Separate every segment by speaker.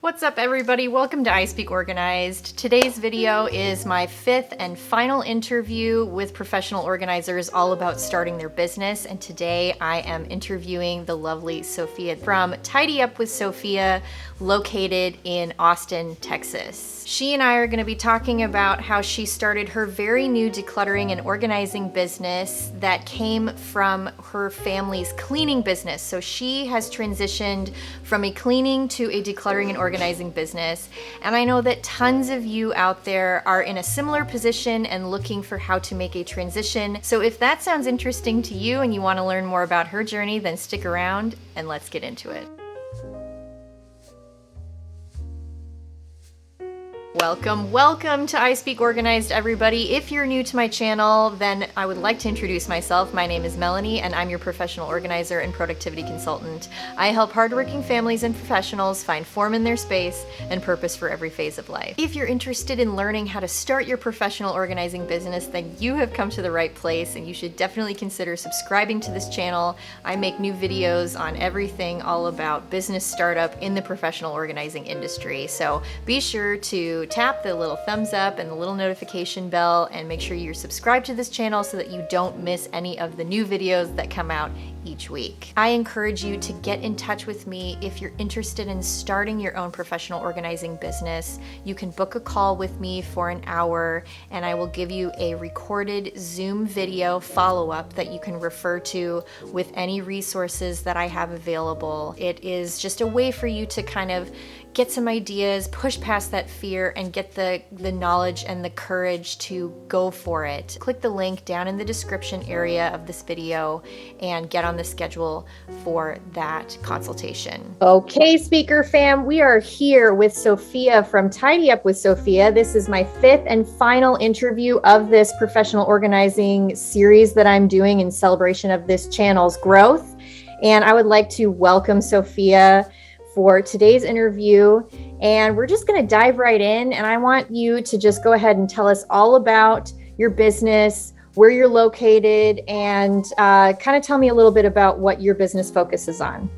Speaker 1: What's up, everybody? Welcome to I Speak Organized. Today's video is my fifth and final interview with professional organizers all about starting their business. And today I am interviewing the lovely Sophia from Tidy Up with Sophia, located in Austin, Texas. She and I are going to be talking about how she started her very new decluttering and organizing business that came from her family's cleaning business. So she has transitioned from a cleaning to a decluttering and organizing business. And I know that tons of you out there are in a similar position and looking for how to make a transition. So if that sounds interesting to you and you want to learn more about her journey, then stick around and let's get into it. Welcome to I Speak Organized, everybody. If you're new to my channel, then I would like to introduce myself. My name is Melanie, and I'm your professional organizer and productivity consultant. I help hardworking families and professionals find form in their space and purpose for every phase of life. If you're interested in learning how to start your professional organizing business, then you have come to the right place, and you should definitely consider subscribing to this channel. I make new videos on everything all about business startup in the professional organizing industry. So be sure to tap the little thumbs up and the little notification bell and make sure you're subscribed to this channel so that you don't miss any of the new videos that come out each week. I encourage you to get in touch with me if you're interested in starting your own professional organizing business. You can book a call with me for an hour and I will give you a recorded Zoom video follow-up that you can refer to with any resources that I have available. It is just a way for you to kind of get some ideas, push past that fear, and get the knowledge and the courage to go for it. Click the link down in the description area of this video and get on the schedule for that consultation. Okay, speaker fam, we are here with Sophia from Tidy Up with Sophia. This is my fifth and final interview of this professional organizing series that I'm doing in celebration of this channel's growth. And I would like to welcome Sophia for today's interview, and we're just going to dive right in, and I want you to just go ahead and tell us all about your business, where you're located, and kind of tell me a little bit about what your business focuses on.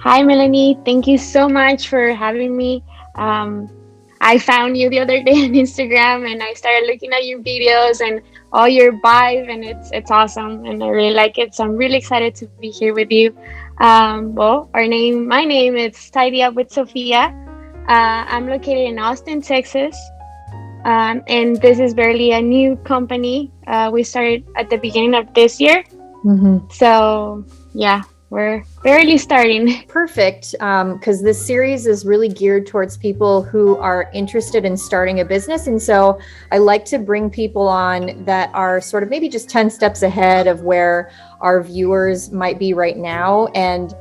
Speaker 2: Hi, Melanie. Thank you so much for having me. I found you the other day on Instagram, and I started looking at your videos and all your vibe, and it's awesome, and I really like it. So I'm really excited to be here with you. My name is Tidy Up with Sophia. I'm located in Austin, Texas, and this is barely a new company. We started at the beginning of this year. Mm-hmm. So yeah, we're barely starting.
Speaker 1: Perfect, because this series is really geared towards people who are interested in starting a business. And so I like to bring people on that are sort of maybe just 10 steps ahead of where our viewers might be right now. And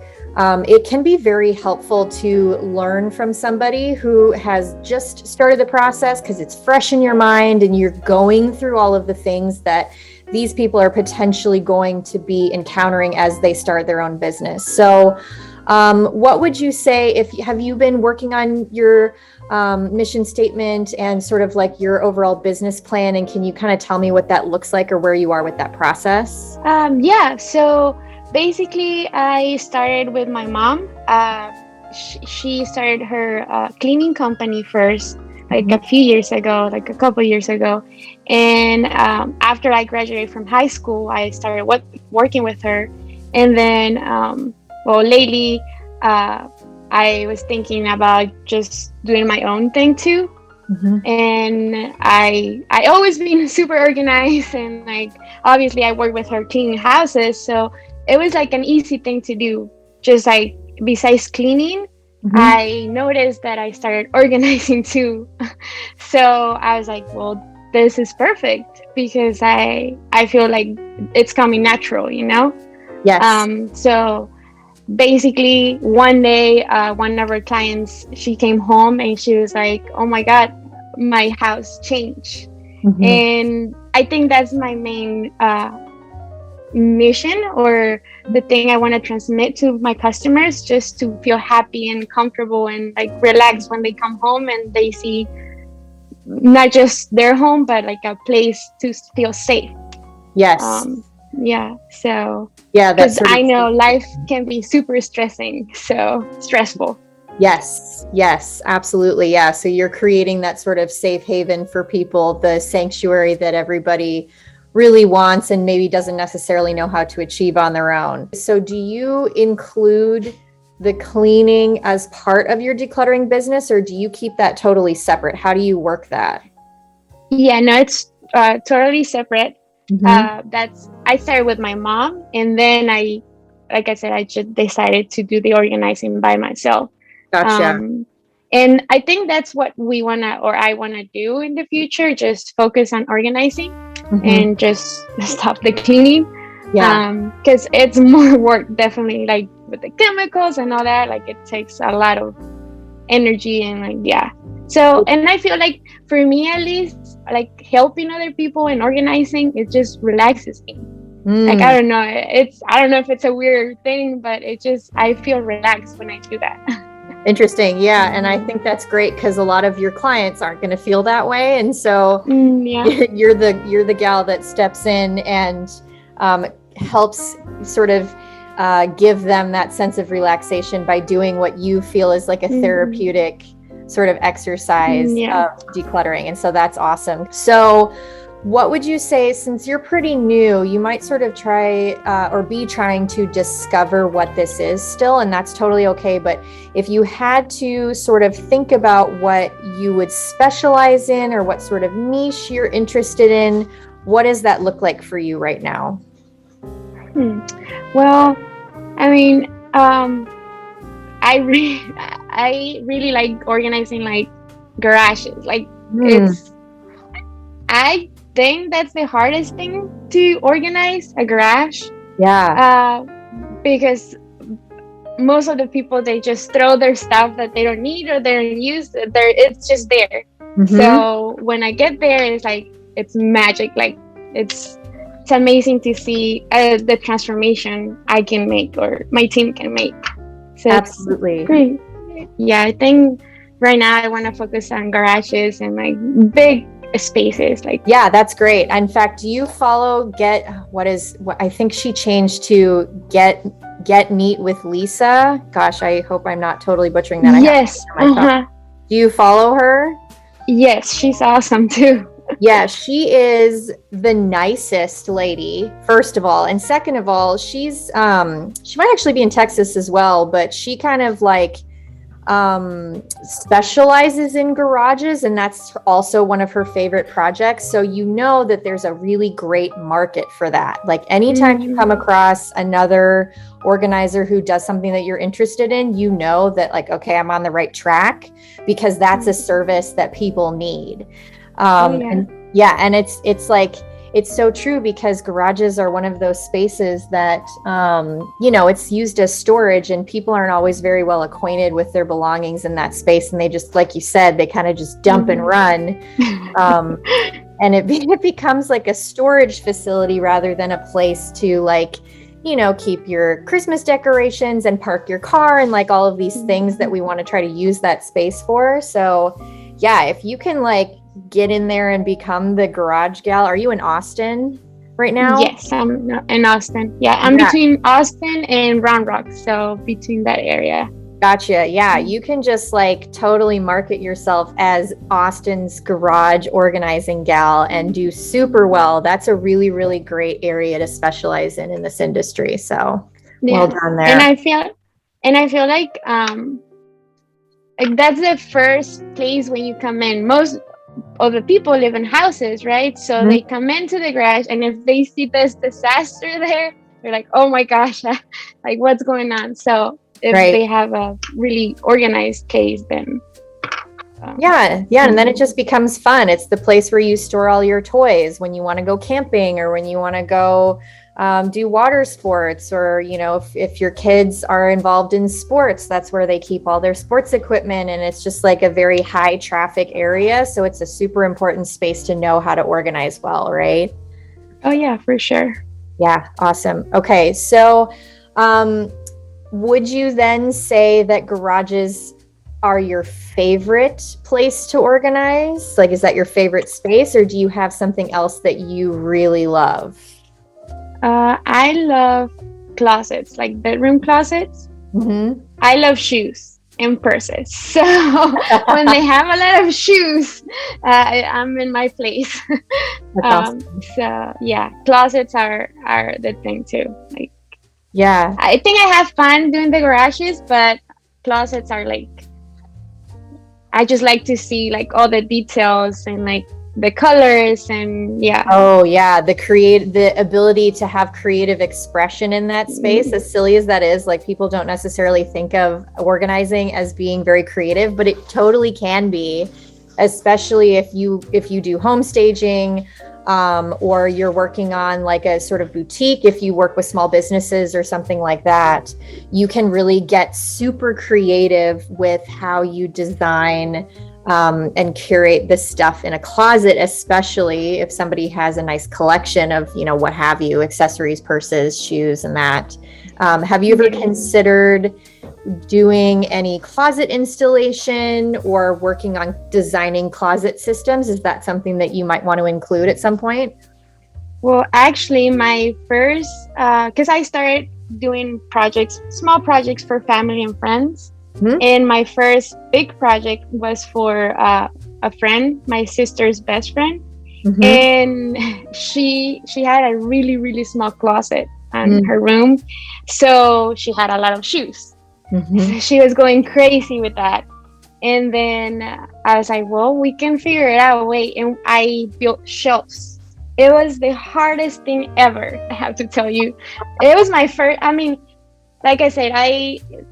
Speaker 1: it can be very helpful to learn from somebody who has just started the process because it's fresh in your mind and you're going through all of the things that these people are potentially going to be encountering as they start their own business. So what would you say, have you been working on your mission statement and sort of like your overall business plan? And can you kind of tell me what that looks like or where you are with that process?
Speaker 2: Yeah, so basically I started with my mom. She started her cleaning company first, like a couple years ago. And after I graduated from high school, I started working with her. And then, lately, I was thinking about just doing my own thing too. Mm-hmm. And I always been super organized, and like obviously I work with her cleaning houses, so it was like an easy thing to do. Just like besides cleaning, mm-hmm. I noticed that I started organizing too. So I was like, well, this is perfect because I feel like it's coming natural, you know?
Speaker 1: Yes.
Speaker 2: So basically one day, one of our clients, she came home and she was like, oh my God, my house changed. Mm-hmm. And I think that's my main mission, or the thing I want to transmit to my customers, just to feel happy and comfortable and like relaxed when they come home and they see not just their home, but like a place to feel safe.
Speaker 1: Yes.
Speaker 2: Yeah. So
Speaker 1: yeah,
Speaker 2: because I know life can be super stressful.
Speaker 1: Yes, yes, absolutely. Yeah. So you're creating that sort of safe haven for people, the sanctuary that everybody really wants and maybe doesn't necessarily know how to achieve on their own. So do you include the cleaning as part of your decluttering business, or do you keep that totally separate? How do you work that?
Speaker 2: Yeah, no, it's totally separate.
Speaker 1: Mm-hmm.
Speaker 2: That's I started with my mom, and then like I said, I just decided to do the organizing by myself.
Speaker 1: Gotcha.
Speaker 2: Um, and I think that's what we wanna, or I wanna do in the future. Just focus on organizing
Speaker 1: Mm-hmm.
Speaker 2: and just stop the cleaning.
Speaker 1: Yeah.
Speaker 2: Because it's more work, definitely, like with the chemicals and all that. Like it takes a lot of energy and like yeah. So and I feel like for me at least, like helping other people and organizing, it just relaxes me. Like I
Speaker 1: Mm.
Speaker 2: don't know, I don't know if it's a weird thing, but it just I feel relaxed when I do that.
Speaker 1: Interesting. Yeah. And I think that's great because a lot of your clients aren't going to feel that way. And so
Speaker 2: Yeah.
Speaker 1: you're the gal that steps in and helps sort of give them that sense of relaxation by doing what you feel is like a therapeutic sort of exercise
Speaker 2: Yeah.
Speaker 1: of decluttering. And so that's awesome. So what would you say, since you're pretty new, you might sort of try or be trying to discover what this is still, and that's totally okay. But if you had to sort of think about what you would specialize in or what sort of niche you're interested in, what does that look like for you right now?
Speaker 2: Well, I mean, I really like organizing like garages. Like
Speaker 1: Hmm.
Speaker 2: it's I think that's the hardest thing to organize a garage.
Speaker 1: Yeah.
Speaker 2: Uh, because most of the people they just throw their stuff that they don't need or they don't use. It's just there.
Speaker 1: Mm-hmm.
Speaker 2: So when I get there, it's like it's magic. Like it's amazing to see the transformation I can make or my team can make. So it's
Speaker 1: Absolutely.
Speaker 2: great. Yeah, I think right now I want to focus on garages and like big spaces. Like
Speaker 1: Yeah, that's great. In fact, do you follow what I think she changed to Get Neat with Lisa? Gosh, I hope I'm not totally butchering that. I have to
Speaker 2: yes,
Speaker 1: my phone. Do you follow her?
Speaker 2: yes, she's awesome too.
Speaker 1: Yeah, she is the nicest lady, first of all. And second of all, she might actually be in Texas as well, but she kind of like specializes in garages, and that's also one of her favorite projects. So you know that there's a really great market for that. Like anytime you come across another organizer who does something that you're interested in, you know that like, okay, I'm on the right track because that's a service that people need.
Speaker 2: Oh yeah.
Speaker 1: And yeah, and it's like it's so true because garages are one of those spaces that it's used as storage, and people aren't always very well acquainted with their belongings in that space, and they just, like you said, they kind of just dump and run. And it becomes like a storage facility rather than a place to like keep your Christmas decorations and park your car and like all of these things that we want to try to use that space for. So yeah, if you can like get in there and become the garage gal. Are you in Austin right now?
Speaker 2: Yes, I'm in Austin. Yeah, I'm between Austin and Round Rock, so between that area.
Speaker 1: Gotcha. Yeah, you can just like totally market yourself as Austin's garage organizing gal and do super well. That's a really, really great area to specialize in this industry. So well done there.
Speaker 2: And I feel like that's the first place when you come in. Most of the people live in houses, right? So they come into the garage, and if they see this disaster there, they're like, oh my gosh, like what's going on? So if they have a really organized place, then
Speaker 1: and then it just becomes fun. It's the place where you store all your toys when you want to go camping or when you want to go do water sports, or if your kids are involved in sports, that's where they keep all their sports equipment, and it's just like a very high traffic area, so it's a super important space to know how to organize well, right?
Speaker 2: Oh yeah, for sure.
Speaker 1: Yeah, awesome. Okay, so would you then say that garages are your favorite place to organize? Like, is that your favorite space, or do you have something else that you really love?
Speaker 2: I love closets, like bedroom closets.
Speaker 1: Mm-hmm.
Speaker 2: I love shoes. and purses. So when they have a lot of shoes, I'm in my place.
Speaker 1: That's awesome.
Speaker 2: So yeah, closets are the thing too. Like,
Speaker 1: Yeah.
Speaker 2: I think I have fun doing the garages, but closets are like, I just like to see like all the details and like the colors and yeah.
Speaker 1: Oh yeah, the ability to have creative expression in that space, as silly as that is, like people don't necessarily think of organizing as being very creative, but it totally can be, especially if you do home staging, or you're working on like a sort of boutique. If you work with small businesses or something like that, you can really get super creative with how you design and curate the stuff in a closet, especially if somebody has a nice collection of, what have you, accessories, purses, shoes, and that. Have you ever considered doing any closet installation or working on designing closet systems? Is that something that you might want to include at some point?
Speaker 2: Well, actually, my first, because I started doing projects, small projects for family and friends.
Speaker 1: Mm-hmm.
Speaker 2: And my first big project was for a friend, my sister's best friend. Mm-hmm. And she had a really, really small closet in her room. So she had a lot of shoes. Mm-hmm. So she was going crazy with that. And then I was like, well, we can figure it out. Wait, and I built shelves. It was the hardest thing ever, I have to tell you. It was my first, like I said,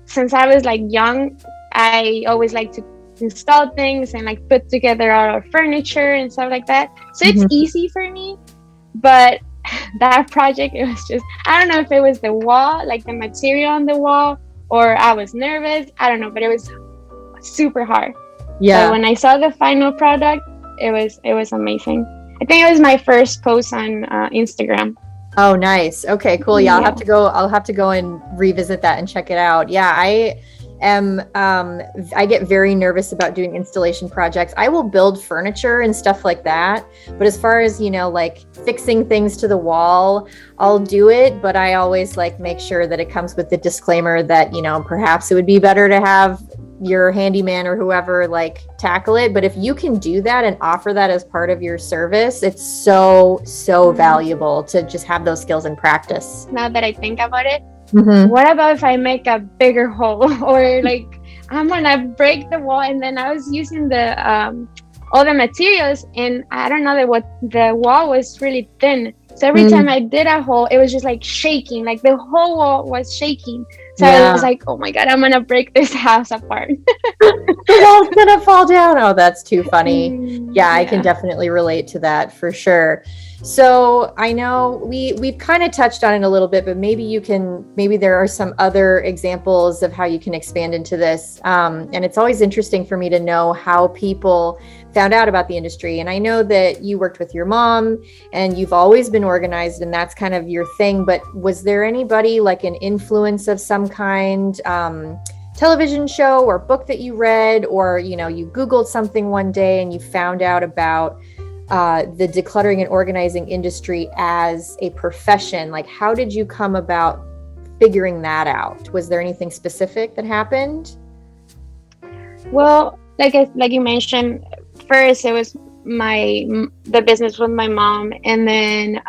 Speaker 2: since I was like young, I always like to install things and like put together all our furniture and stuff like that. So it's easy for me. But that project, it was just, I don't know if it was the wall, like the material on the wall, or I was nervous. I don't know, but it was super hard. Yeah. But when I saw the final product, it was amazing. I think it was my first post on Instagram.
Speaker 1: Oh, nice. Okay, cool. Yeah, I'll have to go and revisit that and check it out. Yeah, I get very nervous about doing installation projects. I will build furniture and stuff like that. But as far as, like fixing things to the wall, I'll do it. But I always like make sure that it comes with the disclaimer that, perhaps it would be better to have your handyman or whoever like tackle it. But if you can do that and offer that as part of your service, it's so valuable to just have those skills in practice.
Speaker 2: Now that I think about it, what about if I make a bigger hole or like I'm gonna break the wall? And then I was using the all the materials, and I don't know the wall was really thin. So every time I did a hole, it was just like shaking, like the whole wall was shaking. So I was like, oh my God, I'm going to break this house apart.
Speaker 1: The wall's going to fall down. Oh, that's too funny. Yeah, I can definitely relate to that for sure. So I know we've kind of touched on it a little bit, but maybe there are some other examples of how you can expand into this. And it's always interesting for me to know how people found out about the industry. And I know that you worked with your mom and you've always been organized and that's kind of your thing, but was there anybody like an influence of some kind, television show or book that you read, or, you Googled something one day and you found out about the decluttering and organizing industry as a profession? Like, how did you come about figuring that out? Was there anything specific that happened?
Speaker 2: Well, like you mentioned, first it was the business with my mom, and then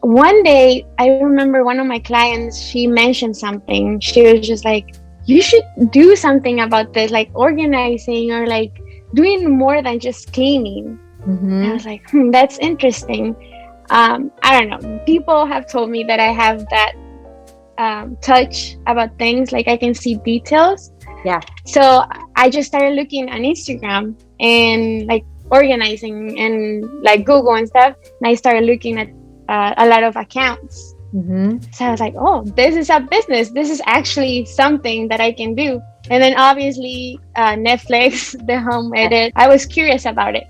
Speaker 2: one day I remember one of my clients, she mentioned something. She was just like, you should do something about this, like organizing or like doing more than just cleaning. I was like, that's interesting. I don't know. People have told me that I have that touch about things, like I can see details. Yeah. So I just started looking on Instagram and like organizing and like Google and stuff. And I started looking at a lot of accounts. So I was like, oh, this is a business. This is actually something that I can do. And then obviously Netflix, the home edit, I was curious about it.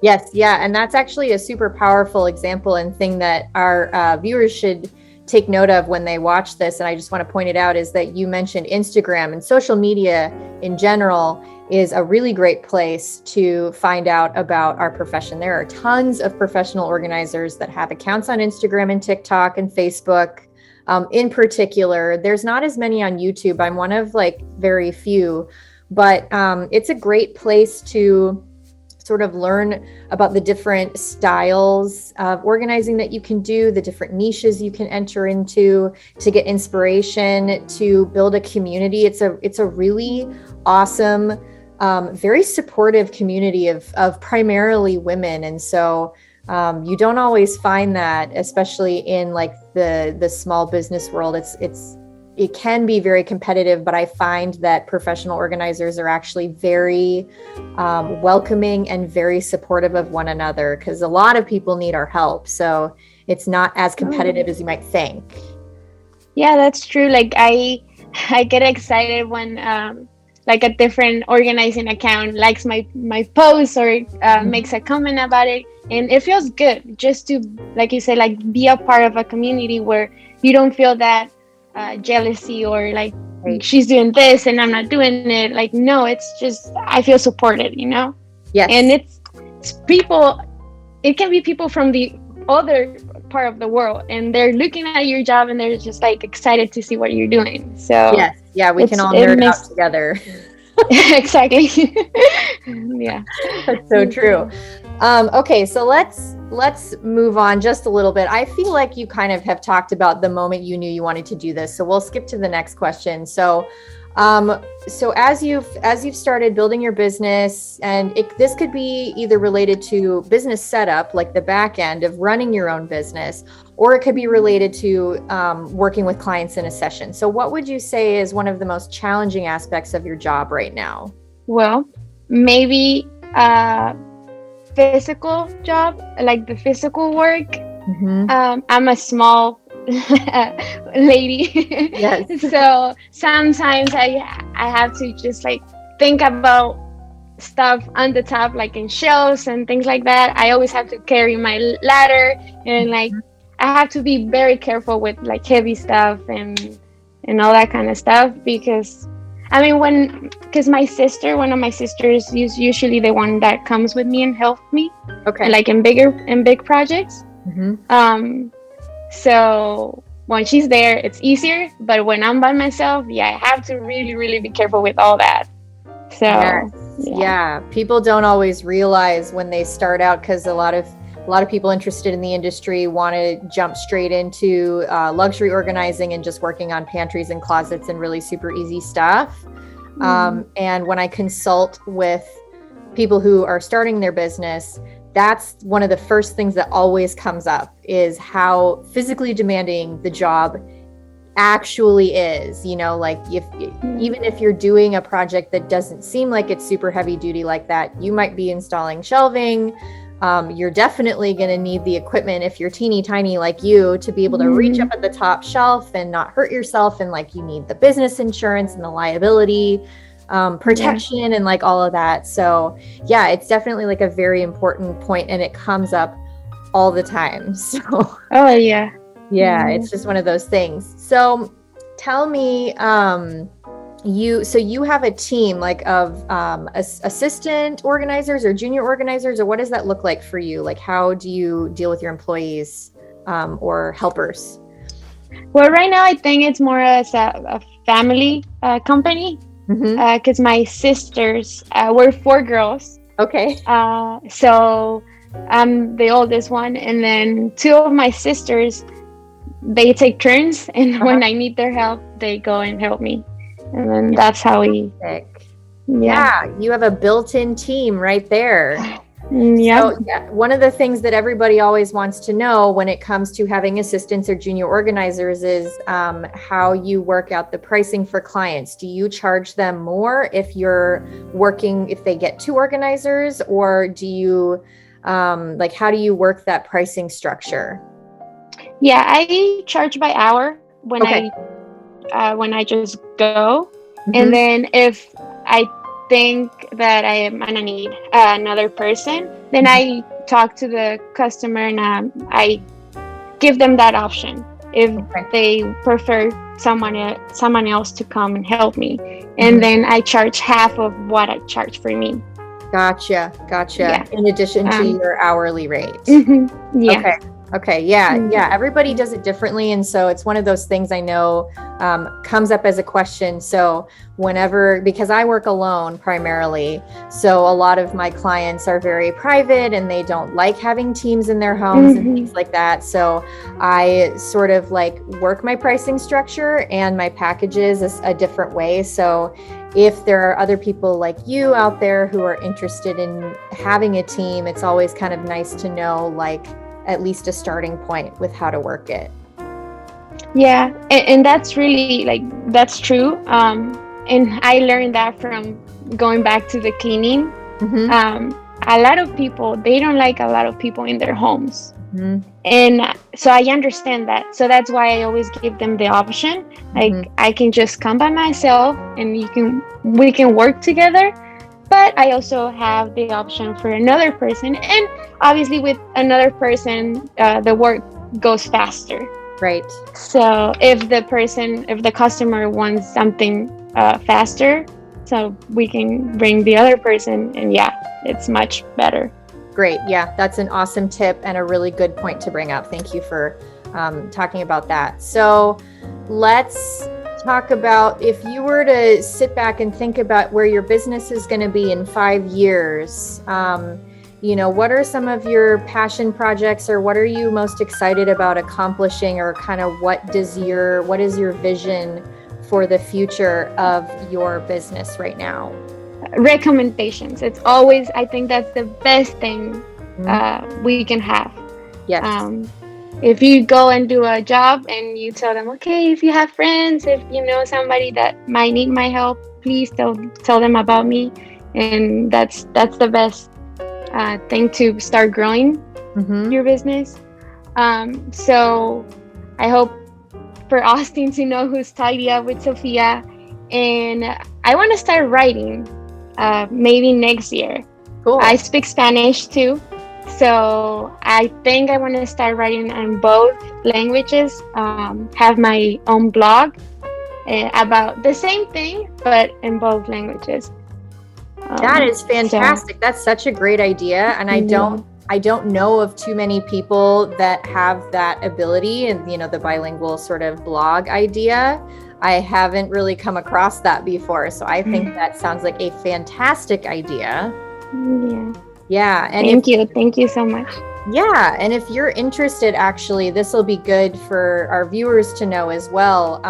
Speaker 1: Yes. Yeah. And that's actually a super powerful example and thing that our viewers should take note of when they watch this. And I just want to point it out is that you mentioned Instagram, and social media in general is a really great place to find out about our profession. There are tons of professional organizers that have accounts on Instagram and TikTok and Facebook. in particular. There's not as many on YouTube. I'm one of like very few, but it's a great place to sort of learn about the different styles of organizing that you can do, the different niches you can enter into, to get inspiration, to build a community. It's a really awesome, very supportive community of primarily women. And so you don't always find that, especially in like the small business world. It can be very competitive, but I find that professional organizers are actually very welcoming and very supportive of one another, because a lot of people need our help. So it's not as competitive as you might think.
Speaker 2: Yeah, that's true. Like I get excited when like a different organizing account likes my post or makes a comment about it, and it feels good just to, like you say, like be a part of a community where you don't feel that jealousy or like she's doing this and I'm not doing it. Like, no, it's just I feel supported,
Speaker 1: Yes.
Speaker 2: And it's people, it can be people from the other part of the world, and they're looking at your job and they're just like excited to see what you're doing. So
Speaker 1: yes, yeah, we can all nerd out together.
Speaker 2: Exactly. Yeah,
Speaker 1: that's so true. Okay, so let's move on just a little bit. I feel like you kind of have talked about the moment you knew you wanted to do this, so we'll skip to the next question. So as you've started building your business, and this could be either related to business setup, like the back end of running your own business, or it could be related to working with clients in a session. So what would you say is one of the most challenging aspects of your job right now?
Speaker 2: Well, maybe physical job, like the physical work.
Speaker 1: Mm-hmm.
Speaker 2: I'm a small lady.
Speaker 1: Yes.
Speaker 2: So sometimes I have to just like think about stuff on the top, like in shelves and things like that. I always have to carry my ladder, and like I have to be very careful with like heavy stuff and all that kind of stuff, because I mean, because one of my sisters is usually the one that comes with me and helps me.
Speaker 1: Okay.
Speaker 2: And like in big projects.
Speaker 1: Mm-hmm.
Speaker 2: So when she's there, it's easier. But when I'm by myself, I have to really, really be careful with all that. So
Speaker 1: yes. Yeah, people don't always realize when they start out, because a lot of people interested in the industry want to jump straight into luxury organizing and just working on pantries and closets and really super easy stuff. And when I consult with people who are starting their business, that's one of the first things that always comes up, is how physically demanding the job actually is. Like even if you're doing a project that doesn't seem like it's super heavy duty like that, you might be installing shelving. You're definitely going to need the equipment, if you're teeny tiny like you, to be able to reach up at the top shelf and not hurt yourself. And like you need the business insurance and the liability protection and like all of that. So yeah, it's definitely like a very important point, and it comes up all the time. So it's just one of those things. So tell me, you have a team like of assistant organizers or junior organizers, or what does that look like for you? Like, how do you deal with your employees or helpers?
Speaker 2: Well, right now I think it's more as a family company, because my sisters, we're 4 girls.
Speaker 1: Okay.
Speaker 2: So I'm the oldest one, and then 2 of my sisters, they take turns, and when I need their help, they go and help me. And then that's how we...
Speaker 1: Yeah, you have a built-in team right there.
Speaker 2: Yeah.
Speaker 1: So, one of the things that everybody always wants to know when it comes to having assistants or junior organizers is how you work out the pricing for clients. Do you charge them more if they get 2 organizers, or do you how do you work that pricing structure?
Speaker 2: Yeah, I charge by hour when I just go. And then if I think that I am gonna need another person, then I talk to the customer and I give them that option if they prefer someone else to come and help me. And then I charge half of what I charge for me. Gotcha.
Speaker 1: Yeah. In addition to your hourly rate.
Speaker 2: Yeah.
Speaker 1: Okay. Okay, yeah,
Speaker 2: Mm.
Speaker 1: yeah. Everybody does it differently, and so it's one of those things I know comes up as a question. So whenever, because I work alone primarily, so a lot of my clients are very private and they don't like having teams in their homes and
Speaker 2: Hmm.
Speaker 1: things like that. So I sort of like work my pricing structure and my packages a different way. So if there are other people like you out there who are interested in having a team, it's always kind of nice to know like at least a starting point with how to work it.
Speaker 2: Yeah, and that's really like that's true. And I learned that from going back to the cleaning.
Speaker 1: Mm-hmm.
Speaker 2: Um, a lot of people they don't like a lot of people in their homes,
Speaker 1: Mm-hmm.
Speaker 2: and so I understand that. So that's why I always give them the option.
Speaker 1: Mm-hmm.
Speaker 2: Like I can just come by myself, and we can work together. But I also have the option for another person, and obviously with another person, the work goes faster.
Speaker 1: Right.
Speaker 2: So if the customer wants something faster, so we can bring the other person, and yeah, it's much better.
Speaker 1: Great. Yeah, that's an awesome tip and a really good point to bring up. Thank you for talking about that. So let's talk about if you were to sit back and think about where your business is going to be in 5 years. What are some of your passion projects, or what are you most excited about accomplishing, or kind of what is your vision for the future of your business right now?
Speaker 2: Recommendations. It's always I think that's the best thing
Speaker 1: Mhm.
Speaker 2: we can have.
Speaker 1: Yes.
Speaker 2: Um, if you go and do a job and you tell them, okay, if you have friends, if you know somebody that might need my help, please tell them about me, and that's the best thing to start growing
Speaker 1: Mm-hmm.
Speaker 2: your business. So I hope for Austin to know who's tidy up with Sophia, and I want to start writing maybe next year. I
Speaker 1: Cool.
Speaker 2: speak Spanish too, so I think I want to start writing in both languages. Have my own blog about the same thing, but in both languages.
Speaker 1: That is
Speaker 2: So
Speaker 1: fantastic. That's such a great idea. And
Speaker 2: yeah.
Speaker 1: I don't know of too many people that have that ability and the bilingual sort of blog idea. I haven't really come across that before. So I think that sounds like a fantastic idea.
Speaker 2: Yeah.
Speaker 1: Yeah.
Speaker 2: Thank you so much.
Speaker 1: And if you're interested, actually, this will be good for our viewers to know as well.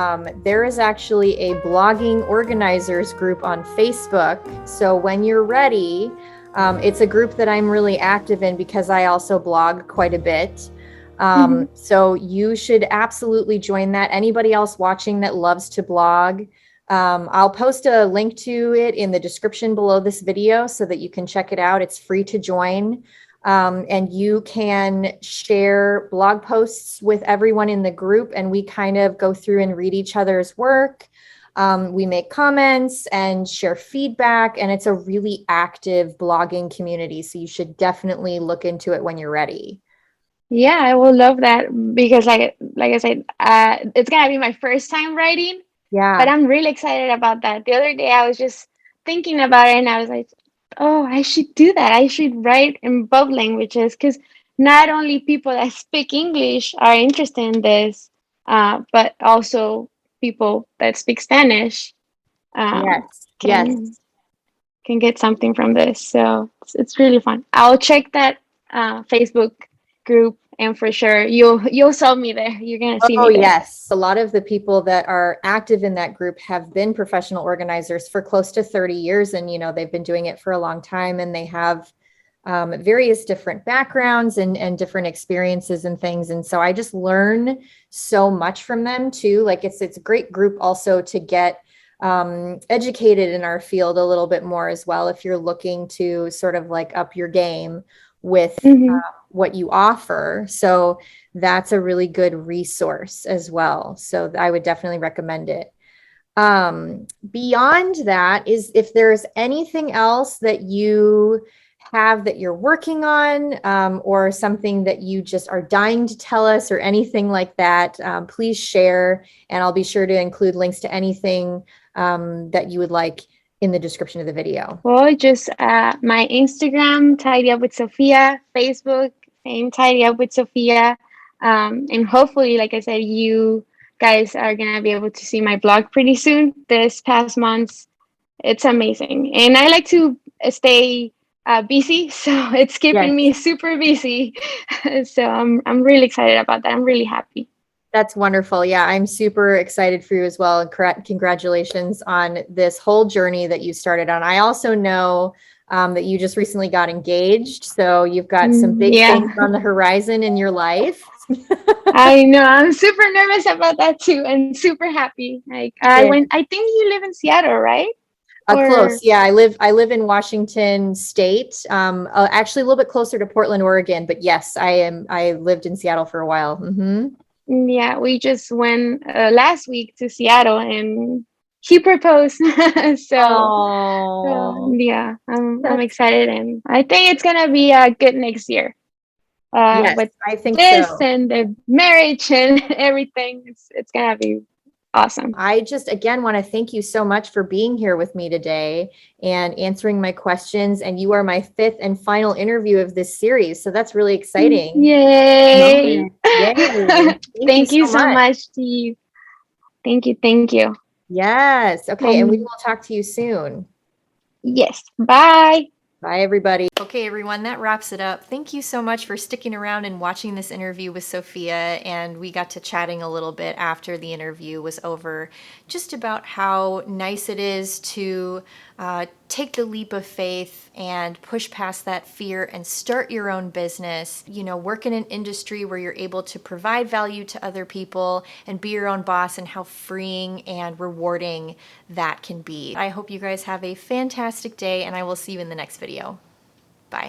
Speaker 1: There is actually a blogging organizers group on Facebook. So when you're ready, it's a group that I'm really active in because I also blog quite a bit.
Speaker 2: Hmm.
Speaker 1: So you should absolutely join that. Anybody else watching that loves to blog, I'll post a link to it in the description below this video so that you can check it out. It's free to join. And you can share blog posts with everyone in the group, and we kind of go through and read each other's work. We make comments and share feedback, and it's a really active blogging community. So you should definitely look into it when you're ready.
Speaker 2: Yeah, I will love that because like I said, it's gonna be my first time writing, but
Speaker 1: Yeah.
Speaker 2: I'm really excited about that. The other day I was just thinking about it and I was like, oh, I should do that. I should write in both languages because not only people that speak English are interested in this, but also people that speak Spanish
Speaker 1: Yes.
Speaker 2: can
Speaker 1: Yes.
Speaker 2: get something from this. So it's really fun. I'll check that Facebook group, and for sure you'll saw me there. You're gonna see
Speaker 1: Oh,
Speaker 2: me there.
Speaker 1: yes. A lot of the people that are active in that group have been professional organizers for close to 30 years. And, they've been doing it for a long time, and they have various different backgrounds and different experiences and things. And so I just learn so much from them too. Like it's a great group also to get educated in our field a little bit more as well. If you're looking to sort of like up your game with
Speaker 2: Hmm.
Speaker 1: what you offer. So that's a really good resource as well. So I would definitely recommend it. Beyond that is if there's anything else that you have that you're working on, or something that you just are dying to tell us or anything like that, please share. And I'll be sure to include links to anything that you would like in the description of the video.
Speaker 2: Well, just my Instagram, tidy up with Sophia, Facebook, same tidy up with Sophia. And hopefully, like I said, you guys are gonna be able to see my blog pretty soon. This past months, it's amazing, and I like to stay busy, so it's keeping
Speaker 1: Yes.
Speaker 2: me super busy. So I'm really excited about that. I'm really happy.
Speaker 1: That's wonderful. Yeah, I'm super excited for you as well. And congratulations on this whole journey that you started on. I also know that you just recently got engaged. So you've got some big things
Speaker 2: Yeah,
Speaker 1: on the horizon in your life.
Speaker 2: I know. I'm super nervous about that too, and super happy. Like I
Speaker 1: Yeah.
Speaker 2: went. I think you live in Seattle, right?
Speaker 1: Close.
Speaker 2: Or
Speaker 1: Yeah, I live in Washington State. Actually a little bit closer to Portland, Oregon, but yes, I lived in Seattle for a while.
Speaker 2: yeah, we just went last week to Seattle, and he proposed. So
Speaker 1: Oh,
Speaker 2: yeah, I'm
Speaker 1: that's
Speaker 2: excited, and I think it's gonna be good next year.
Speaker 1: yes,
Speaker 2: With
Speaker 1: I think
Speaker 2: this
Speaker 1: so.
Speaker 2: and the marriage and everything, it's gonna be awesome.
Speaker 1: I just again want to thank you so much for being here with me today and answering my questions. And you are my fifth and final interview of this series. So that's really exciting
Speaker 2: Yay!
Speaker 1: moment. Yay. Thank you
Speaker 2: Thank you
Speaker 1: so
Speaker 2: so
Speaker 1: much.
Speaker 2: much, Steve. Thank you, thank you.
Speaker 1: Yes. Okay. And we will talk to you soon.
Speaker 2: Yes. Bye.
Speaker 1: Bye, everybody. Okay, everyone, that wraps it up. Thank you so much for sticking around and watching this interview with Sophia. And we got to chatting a little bit after the interview was over, just about how nice it is to take the leap of faith and push past that fear and start your own business. You know, work in an industry where you're able to provide value to other people and be your own boss, and how freeing and rewarding that can be. I hope you guys have a fantastic day, and I will see you in the next video. Bye.